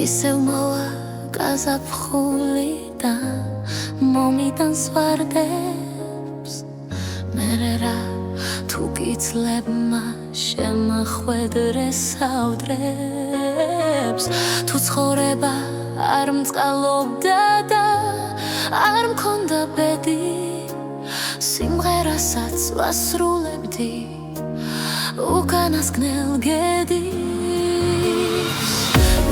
ისევ მოვა გაზაფხული და მომიტანს ვარდებს მერე რა თუ გიცლებმა შემახვედრე საუდრებს თუ ცხოვრება არ მწყალობდა და არ მქონდა ბედი სიმღერასაც ვასრულებდი უკანასკნელ გედის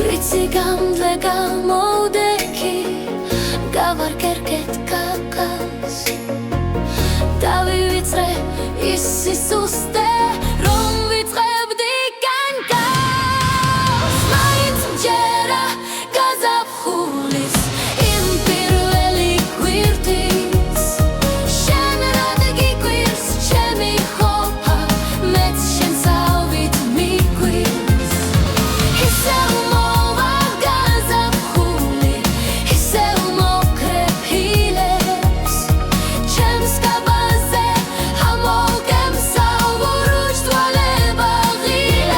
ვიცი გამძლე გამოვდექი გავარკერკეთ კაკას დავივიწრე ის სისუსტე რომ ვიწყებდი კანკას მაინც მჯერა გაზაფხულის იმ პირველი გვირდის შენ რად გიგვირს ჩემი ხოფა მეც შენს ავით მიგვირს ისევ მოვა გაზაფხული ისევ მოკრე ფილებს ჩემს კაბაზე ამოგემსავრუჩ თვალება ღილეს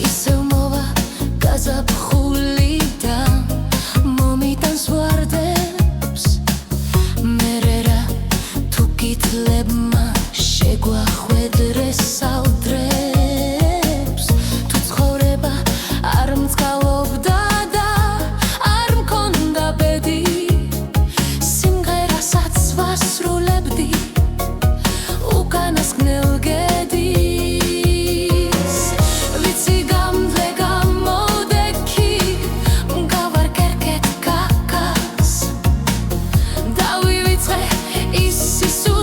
ისევ მოვა გაზაფხული და მომიტანს ვარდებს მერე რა თუ გითლებმა შეგვახვედრე საუდრებს თუ ცხოვრება არ მწყალობდა და არ მქონდა ბედი სიმღერასაც ვასრულებდი უკანასკნელ გედის ვიცი გამძლე გამოვდექი გავარკერკეთ კაკას დავივიწყე ის სისუსტე